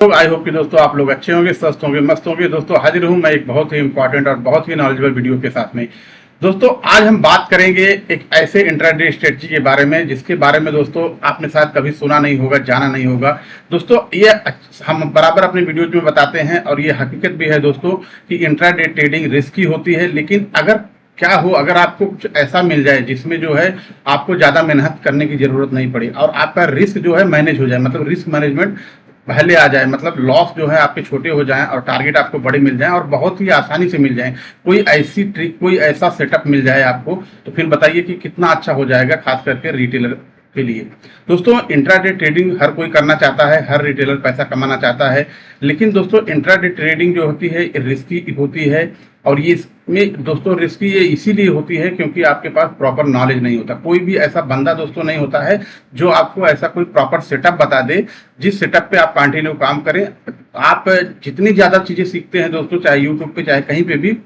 तो I hope कि दोस्तों आप लोग अच्छे होंगे, स्वस्थ होंगे, मस्त होंगे। दोस्तों हाजिर हूं मैं एक बहुत ही इंपॉर्टेंट और बहुत ही नॉलेजेबल वीडियो के साथ में। दोस्तों आज हम बात करेंगे एक ऐसे इंट्राडे स्ट्रेटजी के बारे में जिसके बारे में दोस्तों आपने शायद कभी सुना नहीं होगा, जाना नहीं होगा। दोस्तों ये हम बराबर अपने वीडियोज में बताते हैं और ये हकीकत भी है दोस्तों कि इंट्राडे ट्रेडिंग रिस्की होती है, लेकिन अगर आपको कुछ ऐसा मिल जाए जिसमें जो है आपको ज्यादा मेहनत करने की जरूरत नहीं पड़ी और आपका रिस्क जो है मैनेज हो जाए, मतलब रिस्क मैनेजमेंट पहले आ जाए, मतलब लॉस जो है आपके छोटे हो जाएं और टारगेट आपको बड़े मिल जाएं और बहुत ही आसानी से मिल जाएं, कोई ऐसी ट्रिक, कोई ऐसा सेटअप मिल जाए आपको, तो फिर बताइए कि कितना अच्छा हो जाएगा, खास करके रिटेलर के लिए। दोस्तों इंट्राडे ट्रेडिंग हर कोई करना चाहता है, हर रिटेलर पैसा कमाना चाहता है, लेकिन दोस्तों इंट्राडे ट्रेडिंग जो होती है रिस्की होती है। और ये इसमें दोस्तों रिस्की ये इसीलिए होती है क्योंकि आपके पास प्रॉपर नॉलेज नहीं होता। कोई भी ऐसा बंदा दोस्तों नहीं होता है जो आपको ऐसा कोई प्रॉपर सेटअप बता दे जिस सेटअप पे आप कंटिन्यू काम करें। आप जितनी ज्यादा चीजें सीखते हैं दोस्तों, चाहे यूट्यूब पे चाहे कहीं पे भी,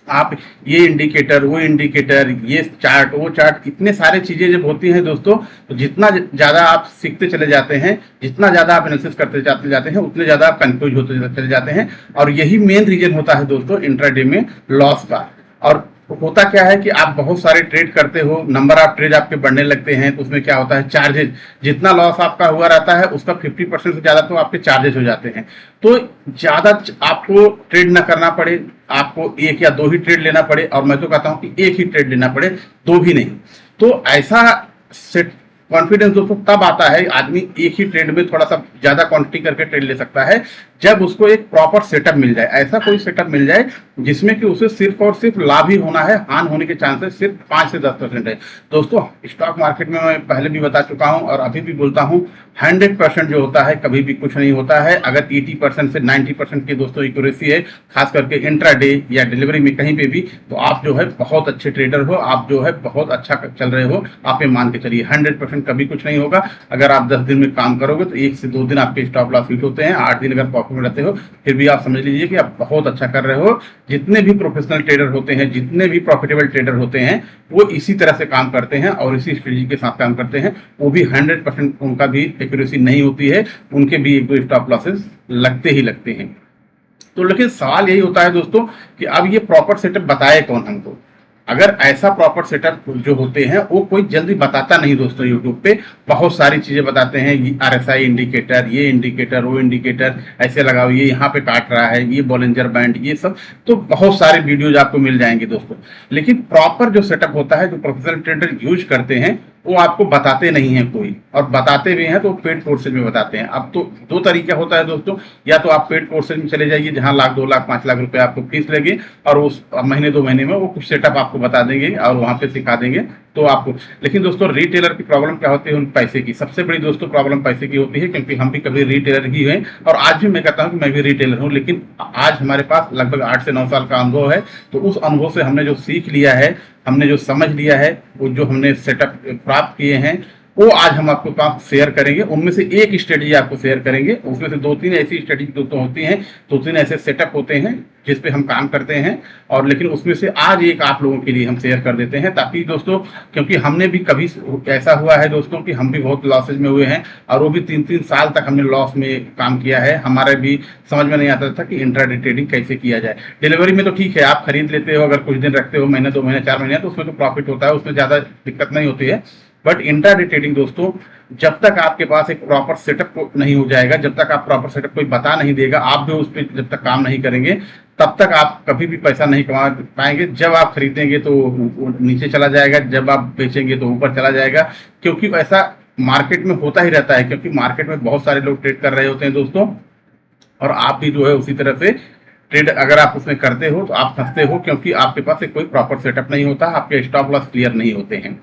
आप ये इंडिकेटर, वो इंडिकेटर, ये चार्ट, वो चार्ट, इतने सारे चीजें जब होती हैं दोस्तों, तो जितना ज्यादा आप सीखते चले जाते हैं, जितना ज्यादा आप एनालिसिस करते जाते हैं, उतने ज्यादा आप कंफ्यूज होते चले जाते हैं। और यही मेन रीजन होता है दोस्तों इंट्राडे में लॉस का। और होता क्या है कि आप बहुत सारे ट्रेड करते हो, नंबर ऑफ ट्रेड आपके बढ़ने लगते हैं, तो उसमें क्या होता है, चार्जेस, जितना लॉस आपका हुआ रहता है उसका 50% से ज्यादा तो आपके चार्जेस हो जाते हैं। तो ज्यादा आपको ट्रेड ना करना पड़े, आपको एक या दो ही ट्रेड लेना पड़े, और मैं तो कहता हूं कि एक ही ट्रेड लेना पड़े, दो भी नहीं। तो ऐसा सेट कॉन्फिडेंस दोस्तों तब आता है, आदमी एक ही ट्रेड में थोड़ा सा ज्यादा क्वांटिटी करके ट्रेड ले सकता है जब उसको एक प्रॉपर सेटअप मिल जाए। ऐसा कोई सेटअप मिल जाए जिसमें कि उसे सिर्फ और सिर्फ लाभ ही होना है, हान होने के चांसेस सिर्फ 5 से 10% है। दोस्तों स्टॉक मार्केट में मैं पहले भी बता चुका हूं और अभी भी बोलता हूं, 100% जो होता है कभी भी कुछ नहीं होता है। अगर 80% से 90% की दोस्तों एक्यूरेसी है, खास करके इंट्राडे या डिलीवरी में कहीं पे भी, तो आप जो है बहुत अच्छे ट्रेडर हो, आप जो है बहुत अच्छा चल रहे हो। आप ये मान के चलिए 100% कभी कुछ नहीं होगा। अगर आप 10 दिन में काम करोगे तो 1 से 2 दिन आपके स्टॉप लॉस हिट होते हैं, 8 दिन अगर प्रॉफिट में रहते हो फिर भी आप समझ लीजिए कि आप बहुत अच्छा कर रहे हो। जितने भी प्रोफेशनल ट्रेडर होते हैं, जितने भी प्रॉफिटेबल ट्रेडर होते हैं, वो इसी तरह से काम करते हैं और इसी स्ट्रेटजी के साथ काम करते हैं। वो भी 100% उनका भी एक्यूरेसी नहीं होती है, उनके भी एक दो स्टॉप लॉसेस लगते ही लगते हैं। तो लेकिन सवाल यही होता है दोस्तों कि अब ये प्रॉपर सेटअप बताए कौन हमको। अगर ऐसा प्रॉपर सेटअप जो होते हैं वो कोई जल्दी बताता नहीं दोस्तों। यूट्यूब पे बहुत सारी चीजें बताते हैं, RSI इंडिकेटर, ये इंडिकेटर, वो इंडिकेटर, ऐसे लगाओ, ये यहाँ पे काट रहा है, ये बॉलिंजर बैंड, ये सब, तो बहुत सारे वीडियोज आपको मिल जाएंगे दोस्तों। लेकिन प्रॉपर जो सेटअप होता है, जो प्रोफेशनल ट्रेडर यूज करते हैं, वो आपको बताते नहीं है कोई, और बताते भी हैं तो पेड कोर्सेज में बताते हैं। अब तो दो तरीका होता है दोस्तों, या तो आप पेड कोर्सेज में चले जाइए जहां लाख, 2 लाख, 5 लाख रुपए आपको फीस लगे और उस महीने 2 महीने में वो कुछ सेटअप आपको बता देंगे और वहां पे सिखा देंगे तो आपको। लेकिन दोस्तों रिटेलर की प्रॉब्लम क्या होती है, उन पैसे की। सबसे बड़ी दोस्तों प्रॉब्लम पैसे की होती है, क्योंकि हम भी कभी रिटेलर ही हैं और आज भी मैं कहता हूं कि मैं भी रिटेलर हूं, लेकिन आज हमारे पास लगभग 8 से 9 साल का अनुभव है। तो उस अनुभव से हमने जो सीख लिया है, हमने जो समझ लिया है, वो जो हमने सेटअप प्राप्त किए हैं, वो आज हम आपको पास शेयर करेंगे। उनमें से एक स्ट्रेटजी आपको शेयर करेंगे, उसमें से 2-3 ऐसी स्ट्रेटजी दोस्तों होती हैं, 2-3 ऐसे सेटअप होते हैं जिस पे हम काम करते हैं, और लेकिन उसमें से आज एक आप लोगों के लिए हम शेयर कर देते हैं, ताकि दोस्तों, क्योंकि हमने भी कभी ऐसा हुआ है दोस्तों कि हम भी बहुत लॉसेज में हुए हैं और वो भी 3-3 साल तक हमने लॉस में काम किया है। हमारे भी समझ में नहीं आता था कि इंट्राडे ट्रेडिंग कैसे किया जाए। डिलीवरी में तो ठीक है, आप खरीद लेते हो, अगर कुछ दिन रखते हो, महीने, 2 महीने, 4 महीने, तो उसमें तो प्रॉफिट होता है, उसमें ज्यादा दिक्कत नहीं होती है। बट इंट्राडे ट्रेडिंग दोस्तों, जब तक आपके पास एक प्रॉपर सेटअप नहीं हो जाएगा, जब तक आप प्रॉपर सेटअप कोई बता नहीं देगा, आप भी उस पर जब तक काम नहीं करेंगे, तब तक आप कभी भी पैसा नहीं कमा पाएंगे। जब आप खरीदेंगे तो नीचे चला जाएगा, जब आप बेचेंगे तो ऊपर चला जाएगा, क्योंकि ऐसा मार्केट में होता ही रहता है। क्योंकि मार्केट में बहुत सारे लोग ट्रेड कर रहे होते हैं दोस्तों, और आप भी जो है उसी तरह से ट्रेड अगर आप उसमें करते हो तो आप फंसते हो, क्योंकि आपके पास एक कोई प्रॉपर सेटअप नहीं होता, आपके स्टॉप लॉस क्लियर नहीं होते हैं।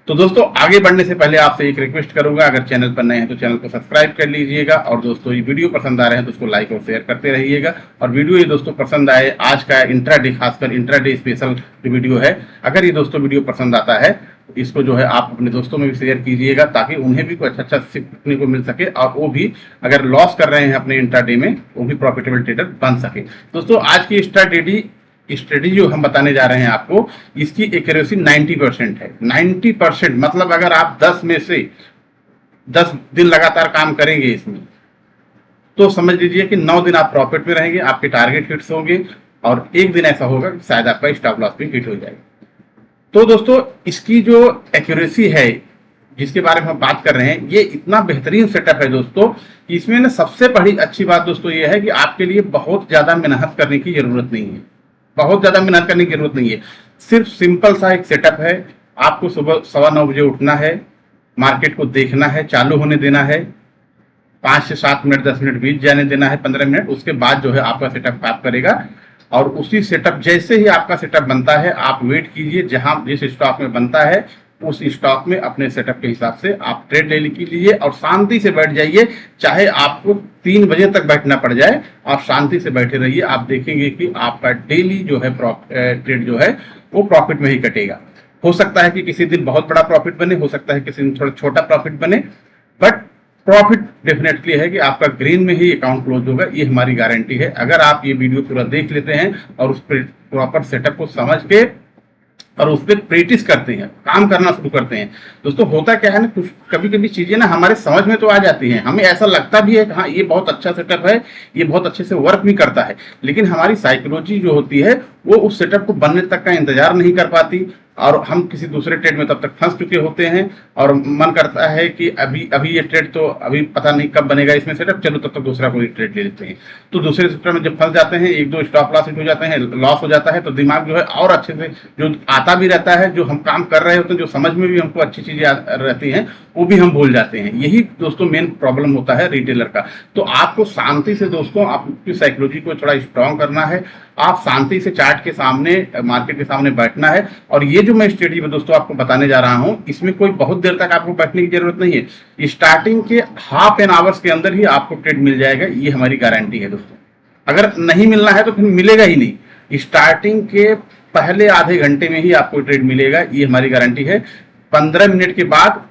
तो दोस्तों आगे बढ़ने से पहले आपसे एक रिक्वेस्ट करूंगा, अगर चैनल पर नए हैं तो चैनल को सब्सक्राइब कर लीजिएगा, और दोस्तों ये वीडियो पसंद आ रहे हैं तो उसको लाइक और शेयर करते रहिएगा। और वीडियो ये दोस्तों पसंद आए, आज का इंट्राडे, खासकर इंट्राडे स्पेशल जो वीडियो है, अगर ये दोस्तों वीडियो पसंद आता है तो इसको जो है आप अपने दोस्तों में भी शेयर कीजिएगा, ताकि उन्हें भी कुछ अच्छा सीखने को मिल सके और वो भी अगर लॉस कर रहे हैं अपने इंट्राडे में, वो भी प्रॉफिटेबल ट्रेडर बन सके। दोस्तों आज की स्ट्रेटजी जो हम बताने जा रहे हैं आपको, इसकी एक्यूरेसी 90% है। 90% मतलब अगर आप 10 में से 10 दिन लगातार काम करेंगे इसमें, तो समझ लीजिए कि 9 दिन आप प्रॉफिट में रहेंगे, आपके टारगेट हिट्स होंगे और एक दिन ऐसा होगा कि शायद आपका स्टॉप लॉस भी हिट हो जाएगा। तो दोस्तों इसकी जो एक्यूरेसी है जिसके बारे में हम बात कर रहे हैं, ये इतना बेहतरीन सेटअप है दोस्तों, इसमें ना सबसे बड़ी अच्छी बात दोस्तों ये है कि आपके लिए बहुत ज्यादा मेहनत करने की जरूरत नहीं है। बहुत ज्यादा मेहनत करने की जरूरत नहीं है, सिर्फ सिंपल सा एक सेटअप है। आपको सुबह 9:15 बजे उठना है, मार्केट को देखना है, चालू होने देना है, 5 से 7 मिनट 10 मिनट बीत जाने देना है, 15 मिनट, उसके बाद जो है आपका सेटअप काम करेगा। और उसी सेटअप जैसे ही आपका सेटअप बनता है आप वेट कीजिए, जहां जिस स्टॉक में बनता है उस स्टॉक में अपने सेटअप के हिसाब से आप ट्रेड ले लीजिए और शांति से बैठ जाइए। चाहे आपको 3 बजे तक बैठना पड़ जाए, आप शांति से बैठे रहिए, आप देखेंगे कि आपका डेली जो है ट्रेड जो है वो प्रॉफिट में ही कटेगा। हो सकता है कि किसी दिन बहुत बड़ा प्रॉफिट बने, हो सकता है किसी दिन थोड़ा छोटा प्रॉफिट बने, बट प्रॉफिट डेफिनेटली है कि आपका ग्रीन में ही अकाउंट क्लोज होगा, ये हमारी गारंटी है। अगर आप ये वीडियो पूरा देख लेते हैं और उस प्रॉपर सेटअप को समझ के और उस पर प्रैक्टिस करते हैं, काम करना शुरू करते हैं। दोस्तों होता क्या है ना, कुछ कभी कभी चीजें ना हमारे समझ में तो आ जाती हैं, हमें ऐसा लगता भी है कि हाँ ये बहुत अच्छा सेटअप है, ये बहुत अच्छे से वर्क भी करता है, लेकिन हमारी साइकोलॉजी जो होती है वो उस सेटअप को बनने तक का इंतजार नहीं कर पाती और हम किसी दूसरे ट्रेड में तब तक फंस चुके होते हैं और मन करता है कि अभी ये ट्रेड तो अभी पता नहीं कब बनेगा इसमें सेटअप, चलो तब तक दूसरा कोई ट्रेड ले लेते हैं। तो दूसरे सेक्टर में जब फंस जाते हैं, 1-2 स्टॉप लॉस हिट हो जाते हैं, लॉस हो जाता है, तो दिमाग जो है और अच्छे से जो आता भी रहता है, जो हम काम कर रहे होते हैं, जो समझ में भी हमको अच्छी चीजें रहती हैं, वो भी हम भूल जाते हैं। यही दोस्तों मेन प्रॉब्लम होता है रिटेलर का। तो आपको शांति से दोस्तों आपकी साइकोलॉजी को थोड़ा स्ट्रांग करना है, आप शांति से चार्ट के सामने, मार्केट के सामने बैठना है। और ये जो मैं स्ट्रेटजी में दोस्तों आपको बताने जा रहा हूं, इसमें कोई बहुत देर तक आपको बैठने की जरूरत नहीं है, स्टार्टिंग के हाफ एन आवर्स के अंदर ही आपको ट्रेड मिल जाएगा, ये हमारी गारंटी है दोस्तों। अगर नहीं मिलना है तो फिर मिलेगा ही नहीं, स्टार्टिंग के पहले आधे घंटे में ही आपको ट्रेड मिलेगा, ये हमारी गारंटी है। 15 मिनट के बाद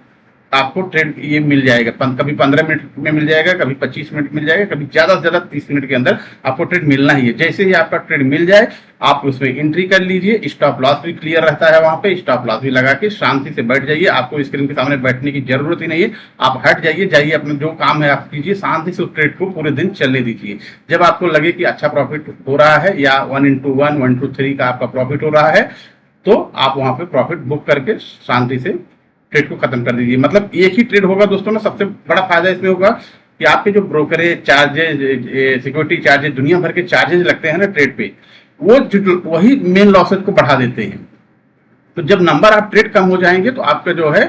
आपको ट्रेड ये मिल जाएगा, कभी 15 मिनट में मिल जाएगा, कभी 25 मिनट मिल जाएगा, कभी ज्यादा से ज्यादा 30 मिनट के अंदर आपको ट्रेड मिलना ही है। जैसे ही आपका ट्रेड मिल जाए आप उसमें एंट्री कर लीजिए, स्टॉप लॉस भी क्लियर रहता है, वहां पे स्टॉप लॉस भी लगा के शांति से बैठ जाइए। आपको स्क्रीन के सामने बैठने की जरूरत ही नहीं है, आप हट जाइए अपना जो काम है आप कीजिए, शांति से उस ट्रेड को पूरे दिन चलने दीजिए। जब आपको लगे कि अच्छा प्रॉफिट हो रहा है या 1x1 1x3 का आपका प्रॉफिट हो रहा है, तो आप वहां पे प्रॉफिट बुक करके शांति से ट्रेड को खत्म कर दीजिए। मतलब एक ही ट्रेड होगा दोस्तों ना, सबसे बड़ा फायदा इसमें होगा कि आपके जो ब्रोकरेज चार्जेज, सिक्योरिटी चार्जेज, दुनिया भर के चार्जेज लगते हैं ना ट्रेड पे, वो वही मेन लॉसेज को बढ़ा देते हैं। तो जब नंबर आप ट्रेड कम हो जाएंगे तो आपका जो है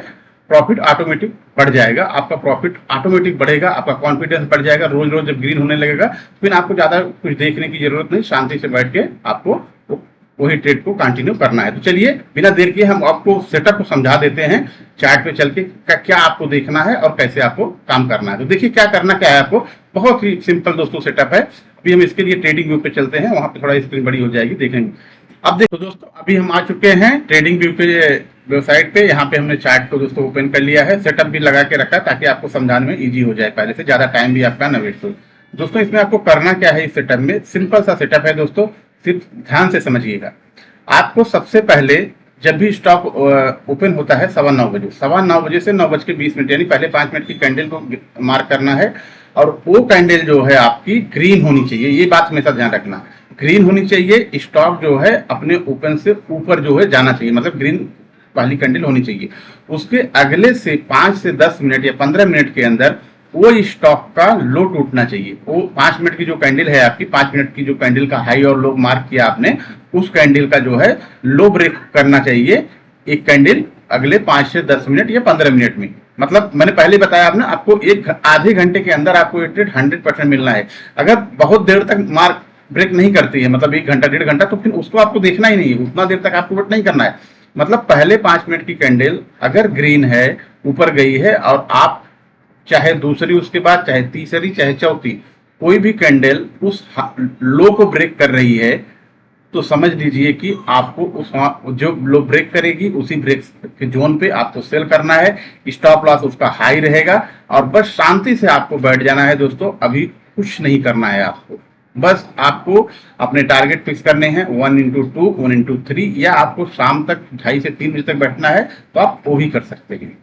प्रॉफिट ऑटोमेटिक बढ़ जाएगा, आपका प्रॉफिट ऑटोमेटिक बढ़ेगा, आपका कॉन्फिडेंस बढ़ जाएगा। रोज रोज जब ग्रीन होने लगेगा फिर आपको ज्यादा कुछ देखने की जरूरत नहीं, शांति से बैठ के आपको वही ट्रेड को कंटिन्यू करना है। तो चलिए बिना देर किए हम आपको सेटअप को समझा देते हैं, चार्ट पे चल के क्या आपको देखना है और कैसे आपको काम करना है। तो देखिए क्या करना क्या है आपको, बहुत ही सिंपल दोस्तों सेटअप है। अभी हम इसके लिए ट्रेडिंग व्यू पे चलते हैं, वहां पे थोड़ा स्क्रीन बड़ी हो जाएगी, देखेंगे। अब देखो दोस्तों अभी हम आ चुके हैं ट्रेडिंग व्यू पे वेबसाइट पे, यहाँ पे हमने चार्ट को दोस्तों ओपन कर लिया है, सेटअप भी लगा के रखा है ताकि आपको समझाने में इजी हो जाए, पहले से ज्यादा टाइम भी आपका न वेस्ट हो। दोस्तों इसमें आपको करना क्या है, इस सेटअप में सिंपल सा सेटअप है दोस्तों, सिर्फ ध्यान से समझिएगा। आपको सबसे पहले जब भी स्टॉक ओपन होता है 9:15 बजे, 9:15 बजे से 9:20 यानी पहले 5 मिनट की कैंडल को मार्क करना है और वो कैंडल जो है आपकी ग्रीन होनी चाहिए, ये बात हमेशा ध्यान रखना, ग्रीन होनी चाहिए। स्टॉक जो है अपने ओपन से ऊपर जो है जाना चाहिए, मतलब ग्रीन पहली कैंडल होनी चाहिए। उसके अगले से 5 से 10 मिनट या 15 मिनट के अंदर वो स्टॉक का लो टूटना चाहिए। वो 5 मिनट की जो कैंडल है आपकी, 5 मिनट की जो कैंडल का हाई और लो मार्क किया आपने, उस कैंडल का जो है लो ब्रेक करना चाहिए एक कैंडल अगले 5 से 10 मिनट या 15 मिनट में। मतलब मैंने पहले बताया आपने, आपको आधे घंटे के अंदर आपको ये ट्रेड 100% मिलना है। अगर बहुत देर तक मार्क ब्रेक नहीं करती है, मतलब 1 घंटा 1.5 घंटा, तो फिर उसको आपको देखना ही नहीं है, उतना देर तक आपको वेट नहीं करना है। मतलब पहले 5 मिनट की कैंडल अगर ग्रीन है, ऊपर गई है, और आप चाहे दूसरी उसके बाद, चाहे तीसरी, चाहे चौथी, कोई भी कैंडल उस लो को ब्रेक कर रही है, तो समझ लीजिए कि आपको उस जो लो ब्रेक करेगी उसी ब्रेक के जोन पे आपको सेल करना है, स्टॉप लॉस उसका हाई रहेगा, और बस शांति से आपको बैठ जाना है दोस्तों। अभी कुछ नहीं करना है आपको, बस आपको अपने टारगेट फिक्स करने हैं 1x2, 1x3, या आपको शाम तक 2:30 से 3 बजे तक बैठना है तो आप वो भी कर सकते हैं,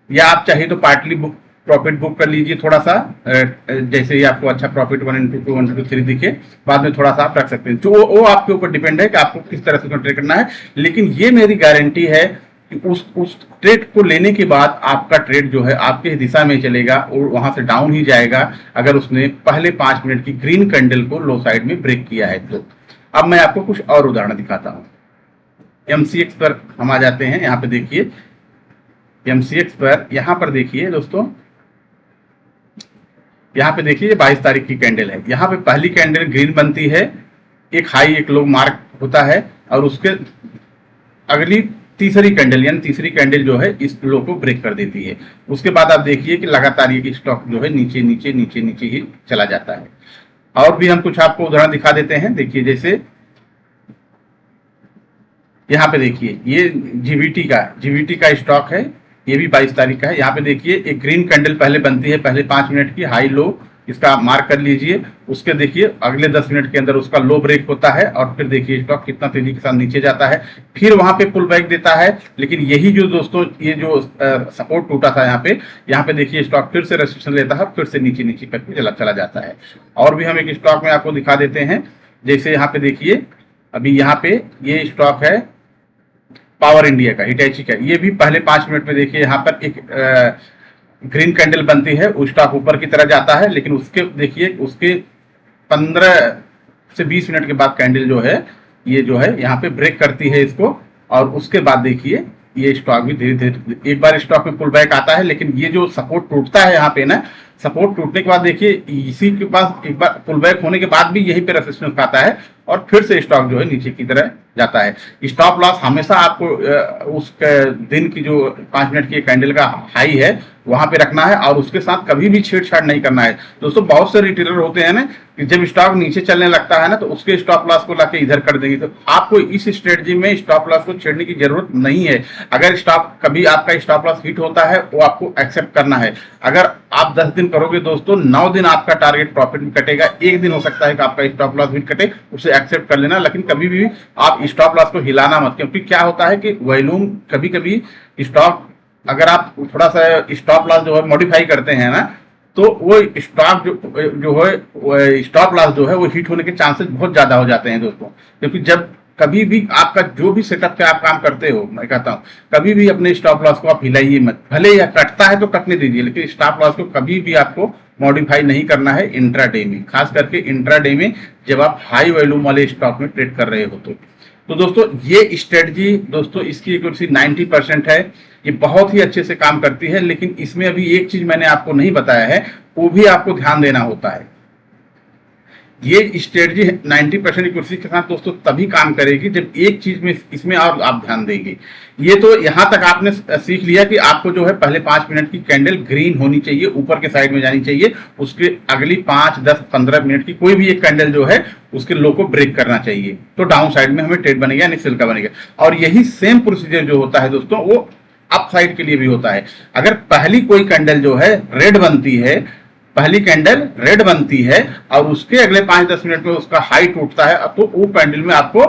या आप चाहिए तो पार्टली बुक प्रॉफिट बुक कर लीजिए थोड़ा सा, जैसे ही आपको अच्छा प्रॉफिट 1 into 2 1 into 3 दिखे, बाद में थोड़ा सा आप रख सकते हैं। जो वो आपके ऊपर डिपेंड है कि आपको किस तरह से ट्रेड करना है, लेकिन ये मेरी गारंटी है कि उस ट्रेड को लेने के बाद आपका ट्रेड जो है आपके दिशा में चलेगा और वहां से डाउन ही जाएगा, अगर उसने पहले 5 मिनट की ग्रीन कैंडल को लो साइड में ब्रेक किया है तो। अब मैं आपको कुछ और उदाहरण दिखाता हूं। MCX पर हम आ जाते हैं। यहाँ पे देखिए MCX पर, यहाँ पर देखिए दोस्तों, यहाँ पे देखिए 22 तारीख की कैंडल है। यहाँ पे पहली कैंडल ग्रीन बनती है, एक हाई एक लो मार्क होता है, और उसके अगली तीसरी कैंडल यानी तीसरी कैंडल जो है इस लो को ब्रेक कर देती है। उसके बाद आप देखिए कि लगातार ये स्टॉक जो है नीचे नीचे नीचे नीचे ही चला जाता है। और भी हम कुछ आपको उदाहरण दिखा देते हैं। देखिए जैसे यहाँ पे देखिए ये जीवीटी का स्टॉक है, ये भी 22 तारीख का है। यहाँ पे देखिए एक ग्रीन कैंडल पहले बनती है, पहले 5 मिनट की हाई लो, इसका मार्क कर लीजिए। उसके देखिए अगले 10 मिनट के अंदर उसका लो ब्रेक होता है, और फिर देखिए स्टॉक कितना तेजी के साथ नीचे जाता है, फिर वहां पे पुल बैक देता है। लेकिन यही जो दोस्तों ये जो सपोर्ट टूटा था यहाँ पे देखिए स्टॉक फिर से रेजिस्टेंस लेता है, फिर से नीचे नीचे करके चला जाता है। और भी हम एक स्टॉक में आपको दिखा देते हैं। जैसे यहाँ पे देखिए अभी यहाँ पे ये स्टॉक है पावर इंडिया का, हिटैची का। ये भी पहले 5 मिनट में देखिए यहाँ पर एक ग्रीन कैंडल बनती है, वो स्टॉक ऊपर की तरह जाता है, लेकिन उसके देखिए उसके 15 से 20 मिनट के बाद कैंडल जो है ये जो है यहाँ पे ब्रेक करती है इसको, और उसके बाद देखिए ये स्टॉक भी धीरे धीरे एक बार स्टॉक में पुल बैक आता है। लेकिन ये जो सपोर्ट टूटता है यहाँ पे ना, सपोर्ट टूटने के बाद देखिए इसी के पास एक बार पुल बैक होने के बाद भी यही पे रेजिस्टेंस आता है, और फिर से स्टॉक जो है नीचे की तरह जाता है। स्टॉप लॉस हमेशा आपको उस दिन की जो 5 मिनट की कैंडल का हाई है वहां पे रखना है, और उसके साथ कभी भी छेड़छाड़ नहीं करना है। दोस्तों बहुत से रिटेलर होते हैं ना कि जब स्टॉक नीचे चलने लगता है ना तो उसके स्टॉप लॉस को लाके इधर कर देंगे। तो आपको इस स्ट्रेटजी में स्टॉप लॉस को छेड़ने की जरूरत नहीं है। अगर कभी आपका स्टॉप लॉस हिट होता है वो आपको एक्सेप्ट करना है। अगर आप 10 दिन करोगे दोस्तों, 9 दिन आपका टारगेट प्रॉफिट में कटेगा, एक दिन हो सकता है कि आपका स्टॉप लॉस हिट कटे, उसे एक्सेप्ट कर लेना। लेकिन कभी भी आप स्टॉप लॉस को हिलाना मत, क्योंकि क्या होता है कि वॉल्यूम कभी कभी स्टॉक, अगर आप थोड़ा सा स्टॉप लॉस जो है मॉडिफाई करते हैं ना, तो वो स्टॉक जो है स्टॉप लॉस जो है वो हिट होने के चांसेस बहुत ज्यादा हो जाते हैं दोस्तों। क्योंकि जब कभी भी आपका जो भी सेटअप पे आप काम करते हो, मैं कहता हूँ कभी भी अपने स्टॉप लॉस को आप हिलाइए मत। भले यह कटता है तो कटने दीजिए, लेकिन स्टॉप लॉस को कभी भी आपको मॉडिफाई नहीं करना है इंट्राडे में, खास करके इंट्राडे में जब आप हाई वॉल्यूम वाले स्टॉक में ट्रेड कर रहे हो तो दोस्तों ये स्ट्रेटजी दोस्तों इसकी एक्यूरेसी 90% है। ये बहुत ही अच्छे से काम करती है। लेकिन इसमें अभी एक चीज मैंने आपको नहीं बताया है, वो भी आपको ध्यान देना होता है। ये स्ट्रेटजी 90% एक्यूरेसी के साथ दोस्तों तभी काम करेगी जब एक चीज में इसमें और आप ध्यान देंगे। ये तो यहां तक आपने सीख लिया कि आपको जो है पहले 5 मिनट की कैंडल ग्रीन होनी चाहिए, ऊपर के साइड में जानी चाहिए, उसके अगली 5, 10, 15 मिनट की कोई भी एक कैंडल जो है उसके लो को ब्रेक करना चाहिए, तो डाउन साइड में हमें ट्रेड बनेगा यानी सेल का बनेगा। और यही सेम प्रोसीजर जो होता है दोस्तों वो अप साइड के लिए भी होता है। अगर पहली कोई कैंडल जो है रेड बनती है, पहली कैंडल रेड बनती है और उसके अगले 5-10 मिनट में उसका हाई टूटता है, तो वो कैंडल में आपको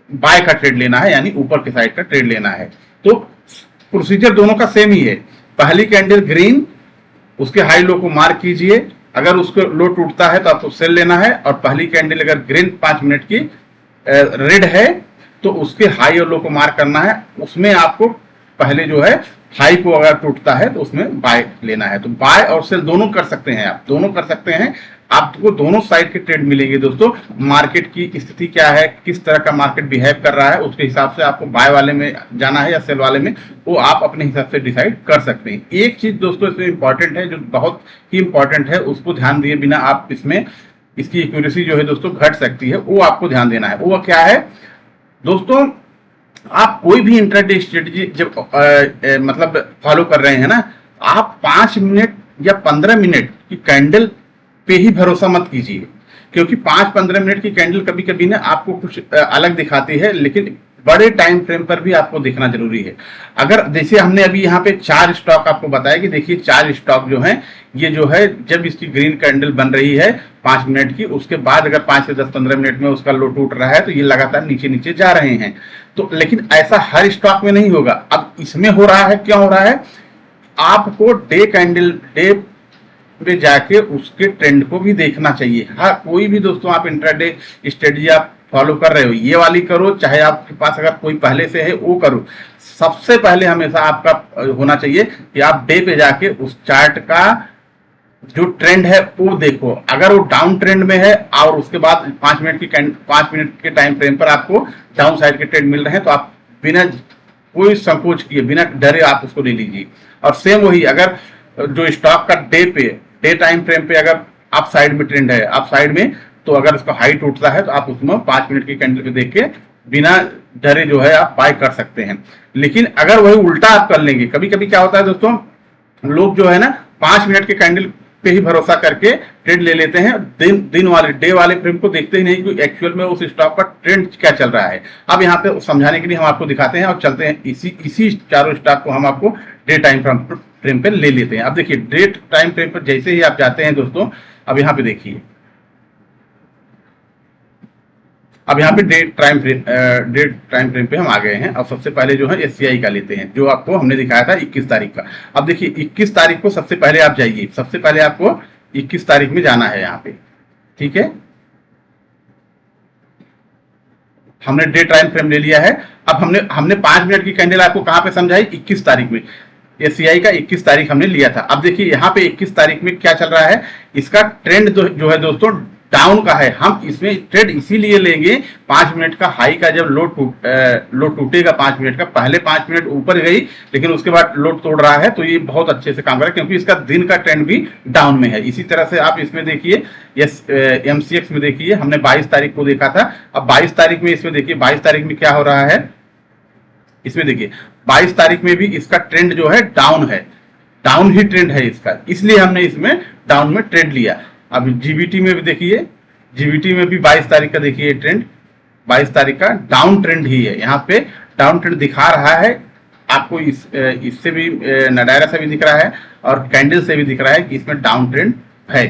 बाय का ट्रेड लेना है यानी ऊपर के साइड का ट्रेड लेना है। तो प्रोसीजर दोनों का सेम ही है। पहली कैंडल ग्रीन, उसके हाई लो को मार्क कीजिए, अगर उसको लो टूटता है तो आपको सेल लेना है, और पहली कैंडल अगर ग्रीन 5 मिनट की रेड है तो उसके हाई और लो को मार्क करना है। उसमें आपको पहले जो है हाई को अगर टूटता है तो उसमें बाय लेना है। तो बाय और सेल दोनों कर सकते हैं, आप दोनों कर सकते हैं। आपको दोनों साइड के ट्रेड मिलेंगे दोस्तों। मार्केट की स्थिति क्या है, किस तरह का मार्केट बिहेव कर रहा है, उसके हिसाब से आपको बाय वाले में जाना है या सेल वाले में, वो आप अपने हिसाब से डिसाइड कर सकते हैं। एक चीज दोस्तों इसमें इंपॉर्टेंट है, जो बहुत ही इंपॉर्टेंट है, उसको ध्यान दिए बिना आप इसमें इसकी एक्यूरेसी जो है दोस्तों घट सकती है, वो आपको ध्यान देना है। वो क्या है दोस्तों, आप कोई भी इंट्राडे स्ट्रेटजी जब मतलब फॉलो कर रहे हैं ना, आप 5 मिनट या 15 मिनट की कैंडल पे ही भरोसा मत कीजिए, क्योंकि 5-15 मिनट की कैंडल कभी कभी ना आपको कुछ अलग दिखाती है, लेकिन बड़े टाइम फ्रेम पर भी आपको देखना जरूरी है। अगर जैसे हमने अभी यहाँ पे 4 स्टॉक आपको बताया कि देखिए 4 स्टॉक जो हैं, ये जो है जब इसकी ग्रीन कैंडल बन रही है 5 मिनट की, उसके बाद अगर 5 से 10-15 मिनट में उसका लो टूट रहा है तो ये लगातार नीचे नीचे जा रहे हैं। तो लेकिन ऐसा हर स्टॉक में नहीं होगा। अब इसमें हो रहा है, क्यों हो रहा है, आपको डे में जाके उसके ट्रेंड को भी देखना चाहिए। हाँ, कोई भी दोस्तों आप इंट्राडे स्ट्रेटजी आप फॉलो कर रहे हो, ये वाली करो, चाहे आपके पास अगर कोई पहले से है वो करो, सबसे पहले हमेशा आपका होना चाहिए कि आप डे पे जाके उस चार्ट का जो ट्रेंड है वो देखो। अगर वो डाउन ट्रेंड में है और उसके बाद 5 मिनट के टाइम फ्रेम पर आपको डाउन साइड के ट्रेंड मिल रहे हैं, तो आप बिना कोई संकोच किए, बिना डरे आप उसको ले लीजिए। और सेम वही, अगर जो स्टॉक का डे टाइम फ्रेम पे अगर अप साइड में ट्रेंड है, अप साइड में, तो अगर उसका हाई टूटता है तो आप उसमें 5 मिनट की कैंडल पे देख के बिना डरे जो है आप बाय कर सकते हैं। लेकिन अगर वही उल्टा आप कर लेंगे, कभी कभी क्या होता है दोस्तों, लोग जो है ना 5 मिनट के कैंडल पे ही भरोसा करके ट्रेड ले लेते हैं, डे वाले फ्रेम को देखते ही नहीं कि एक्चुअल में उस स्टॉक का ट्रेंड क्या चल रहा है। अब यहाँ पे समझाने के लिए हम आपको दिखाते हैं और चलते हैं, इसी चारों स्टॉक को हम आपको डे टाइम फ्रेम पे ले लेते हैं। अब देखिए, डे टाइम फ्रेम पर जैसे ही आप जाते हैं दोस्तों, अब यहाँ पे देखिए, अब यहाँ पे डे टाइम फ्रेम पे हम आ गए हैं। अब सबसे पहले जो है एससीआई का लेते हैं, जो आपको हमने दिखाया था 21 तारीख का। अब देखिए 21 तारीख को सबसे पहले आप जाइए, सबसे पहले आपको 21 तारीख में जाना है यहाँ पे, ठीक है। हमने डे टाइम फ्रेम ले लिया है। अब हमने 5 मिनट की कैंडल आपको कहाँ पे समझाई, 21 तारीख में। एससीआई का 21 तारीख हमने लिया था। अब देखिए यहाँ पे 21 तारीख में क्या चल रहा है, इसका ट्रेंड जो है दोस्तों डाउन का है। हम इसमें ट्रेड इसीलिए लेंगे, 5 मिनट का हाई का जब लो टूटेगा 5 मिनट का, पहले 5 मिनट ऊपर गई लेकिन उसके बाद लो तोड़ रहा है, तो ये बहुत अच्छे से काम कर रहा है, क्योंकि इसका दिन का ट्रेंड भी डाउन में है। इसी तरह से आप इसमें देखिए, एमसीएक्स में देखिए, हमने 22 तारीख को देखा था। अब 22 तारीख में इसमें देखिए, 22 तारीख में क्या हो रहा है, इसमें देखिए 22 तारीख में भी इसका ट्रेंड जो है डाउन है, डाउन ही ट्रेंड है इसका, इसलिए हमने इसमें डाउन में ट्रेंड लिया। अब जीबीटी में भी देखिए, जीबीटी में भी 22 तारीख का देखिए ट्रेंड, 22 तारीख का डाउन ट्रेंड ही है, यहाँ पे डाउन ट्रेंड दिखा रहा है आपको। इससे भी नडायरा से भी दिख रहा है और कैंडल से भी दिख रहा है कि इसमें डाउन ट्रेंड है।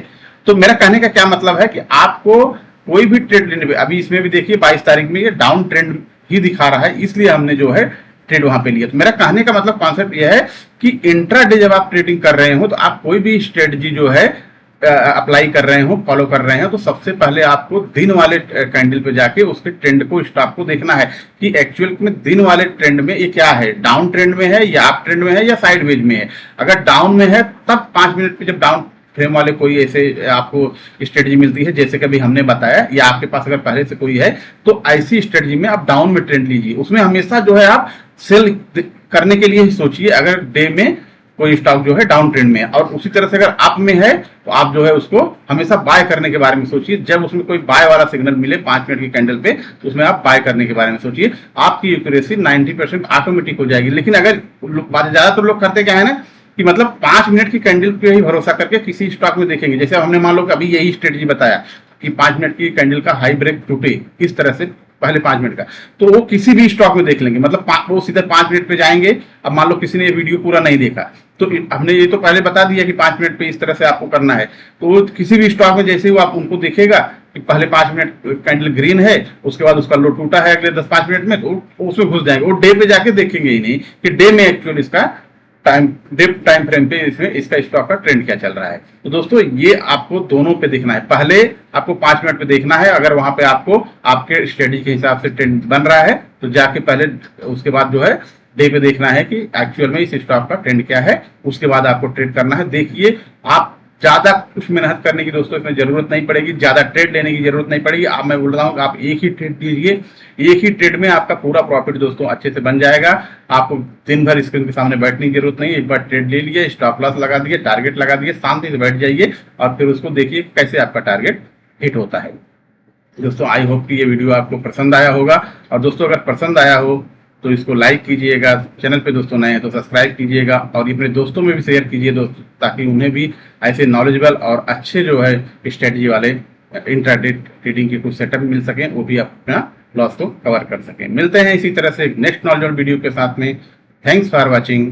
तो मेरा कहने का क्या मतलब है कि आपको कोई भी ट्रेड लेने पे, अभी इसमें भी देखिए 22 तारीख में ये डाउन ट्रेंड ही दिखा रहा है, इसलिए हमने जो है ट्रेड वहां पे लिया। तो मेरा कहने का मतलब कॉन्सेप्ट यह है कि इंट्राडे जब आप ट्रेडिंग कर रहे हो, तो आप कोई भी स्ट्रेटजी जो है अप्लाई कर रहे हो, फॉलो कर रहे हैं, तो सबसे पहले आपको दिन वाले कैंडल पे जाके उसके ट्रेंड को, स्टॉक को देखना है कि एक्चुअल में दिन वाले ट्रेंड में ये क्या है, डाउन ट्रेंड में है या अप ट्रेंड में है या साइडवेज में है। अगर डाउन में है तब 5 मिनट पे जब डाउन फ्रेम वाले कोई ऐसे आपको स्ट्रेटजी मिलती है जैसे कभी हमने बताया, या आपके पास अगर पहले से कोई है, तो ऐसी स्ट्रेटजी में आप डाउन में ट्रेंड लीजिए। उसमें हमेशा जो है आप सेल करने के लिए ही सोचिए, अगर डे में कोई स्टॉक जो है डाउन ट्रेंड में है। और उसी तरह से अगर अप में है तो आप जो है उसको हमेशा बाय करने के बारे में सोचिए। जब उसमें कोई बाय वाला सिग्नल मिले 5 मिनट की कैंडल पे, तो उसमें आप बाय करने के बारे में सोचिए। आपकी एक्यूरेसी 90% ऑटोमेटिक हो जाएगी। लेकिन अगर ज्यादातर लोग करते क्या है ना, कि मतलब 5 मिनट की कैंडल पे ही भरोसा करके किसी स्टॉक में देखेंगे। जैसे हमने मान लो कि अभी यही स्ट्रेटजी बताया कि 5 मिनट की कैंडल का हाई ब्रेक टूटे, इस तरह से पहले 5 मिनट का, तो वो किसी भी स्टॉक में देख लेंगे, मतलब वो सीधे 5 मिनट पे जाएंगे। अब मान लो किसी ने ये वीडियो पूरा नहीं देखा, तो हमने ये तो पहले बता दिया कि 5 मिनट पे इस तरह से आपको करना है, तो वो किसी भी स्टॉक में जैसे ही आप उनको देखेगा कि पहले 5 मिनट कैंडल ग्रीन है, उसके बाद उसका लो टूटा है अगले 10-5 मिनट में, तो उसमें घुस जाएंगे। वो डे पे जाके देखेंगे ही नहीं कि डे में एक्चुअल इसका टाइम फ्रेम पे इसमें इसका स्टॉक का ट्रेंड क्या चल रहा है। तो दोस्तों ये आपको दोनों पे देखना है। पहले आपको 5 मिनट पे देखना है, अगर वहां पे आपको आपके स्ट्रेटजी के हिसाब से ट्रेंड बन रहा है तो जाके पहले, उसके बाद जो है डे पे देखना है कि एक्चुअल में इस स्टॉक का ट्रेंड क्या है, उसके बाद आपको ट्रेड करना है। देखिए, आप ज्यादा कुछ मेहनत करने की दोस्तों इसमें जरूरत नहीं पड़ेगी, ज्यादा ट्रेड लेने की जरूरत नहीं पड़ेगी। अब मैं बोल रहा हूँ कि आप एक ही ट्रेड लीजिए, एक ही ट्रेड में आपका पूरा प्रॉफिट दोस्तों अच्छे से बन जाएगा। आपको दिन भर स्क्रीन के सामने बैठने की जरूरत नहीं, एक बार ट्रेड ले लिए, स्टॉप लॉस लगा दिए, टारगेट लगा दिए, शांति से बैठ जाइए और फिर उसको देखिए कैसे आपका टारगेट हिट होता है। दोस्तों आई होप कि ये वीडियो आपको पसंद आया होगा, और दोस्तों अगर पसंद आया हो तो इसको लाइक कीजिएगा, चैनल पे दोस्तों नए हैं तो सब्सक्राइब कीजिएगा, और अपने दोस्तों में भी शेयर कीजिए दोस्तों, ताकि उन्हें भी ऐसे नॉलेजेबल और अच्छे जो है स्ट्रेटजी वाले इंट्राडे ट्रेडिंग के कुछ सेटअप मिल सकें, वो भी अपना लॉस को कवर कर सकें। मिलते हैं इसी तरह से नेक्स्ट नॉलेजेबल वीडियो के साथ में। Thanks for watching.